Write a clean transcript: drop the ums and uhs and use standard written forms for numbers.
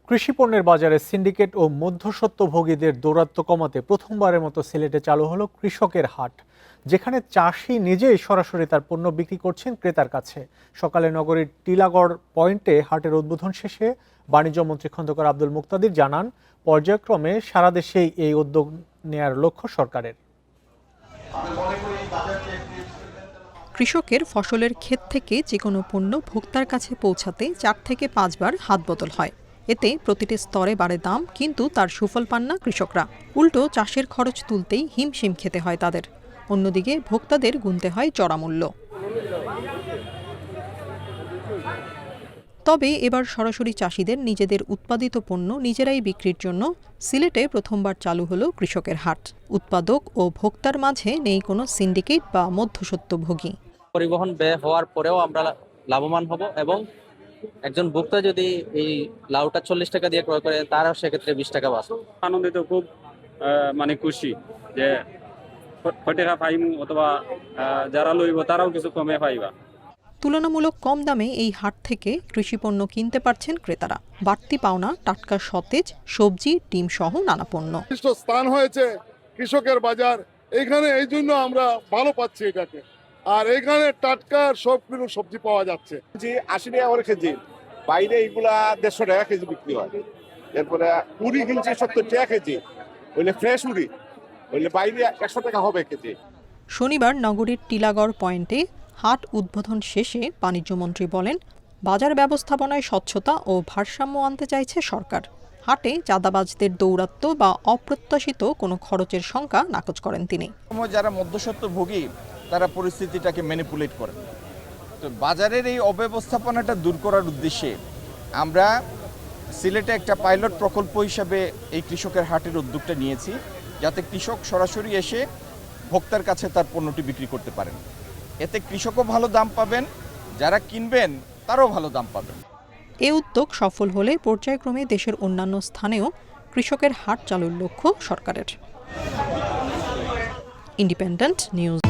কৃষি পণ্যের বাজারে সিন্ডিকেট ও মধ্যস্বত্বভোগীদের দৌরাত্ম্য কমাতে প্রথমবারের মতো সিলেটে চালু হলো কৃষকের হাট, যেখানে চাষি নিজেই সরাসরি তার পণ্য বিক্রি করছেন ক্রেতার কাছে। সকালে নগরীর টিলাগড় পয়েন্টে হাটের উদ্বোধন শেষে বাণিজ্য মন্ত্রী খন্দকার আব্দুল মুক্তাদির জানান, পর্যায়ক্রমে সারা দেশেই এই উদ্যোগ নেয়ার লক্ষ্য সরকারের। কৃষকের ফসলের ক্ষেত থেকে যে কোনো পণ্য ভোক্তার কাছে পৌঁছাতে 4 থেকে 5 বার হাত বদল হয়। এতে প্রতিটি স্তরে বাড়ে দাম, কিন্তু তার সুফল পান না কৃষকরা। উল্টো চাষের খরচ তুলতেই হিমশিম খেতে হয় তাদের। অন্যদিকে ভোক্তাদের গুনতে হয় চড়া মূল্য। তবে এবার সরাসরি চাষিদের নিজেদের উৎপাদিত পণ্য নিজেরাই বিক্রির জন্য সিলেটে প্রথমবার চালু হলো কৃষকের হাট। উৎপাদক ও ভোক্তার মাঝে নেই কোনো সিন্ডিকেট বা মধ্যস্বত্বভোগী। পরিবহন ব্যয় হওয়ার পরেও আমরা লাভবান হব, এবং একজন ভোক্তা যদি এই লাউটা 40 টাকা দিয়ে ক্রয় করে, তারও সেক্ষেত্রে 20 টাকা বাঁচবে। আনন্দিত, খুব খুশি যে ফটেরা পাইম, অথবা যারা লইব তারাও কিছু কমে পাইবা। তুলনামূলক কম দামে এই হাট থেকে কৃষিপণ্য কিনতে পারছেন ক্রেতারা। বাড়তি পাওনা টাটকা সতেজ সবজি, ডিম সহ নানা পণ্য। স্থান হয়েছে কৃষকের বাজার, এখানে এই জন্য আমরা ভালো পাচ্ছি এটাকে। আর এখানে টাটকা সব কিছু সবজি পাওয়া যাচ্ছে। 80 টাকা করে কেজি, বাইরে এইগুলা 150 টাকা কেজি বিক্রি হয়। এরপরে উড়ি কিনছে 70 টাকা কেজি, ওইলে ফ্রেশ উড়ি, ওইলে বাইরে 100 টাকা হবে কেজি। শনিবার নগরীর টিলাগড় পয়েন্টে হাট উদ্বোধন শেষে বাণিজ্যমন্ত্রী বলেন, বাজার ব্যবস্থাপনায় স্বচ্ছতা ও ভারসাম্য আনতে চাইছে সরকার। হাটে চাঁদাবাজদের দৌরাত্ম্য বা অপ্রত্যাশিত কোনো খরচের শঙ্কা নাকচ করেন তিনি। যারা মধ্যস্বত্বভোগী তারা পরিস্থিতিটাকে ম্যানিপুলেট করে। তো বাজারের এই অব্যবস্থাপনাটা দূর করার উদ্দেশ্যে আমরা সিলেটে একটা পাইলট প্রকল্প হিসাবে এই কৃষকের হাটের উদ্যোগটা নিয়েছি, যাতে কৃষক সরাসরি এসে ভোক্তার কাছে তার পণ্যটি বিক্রি করতে পারেন। এতে কৃষকও ভালো দাম পাবেন, যারা কিনবেন তারাও ভালো দাম পাবেন। এ উদ্যোগ সফল হলে পর্যায়ক্রমে দেশের অন্যান্য স্থানেও কৃষকের হাট চালুর লক্ষ্য সরকারের। Independent news.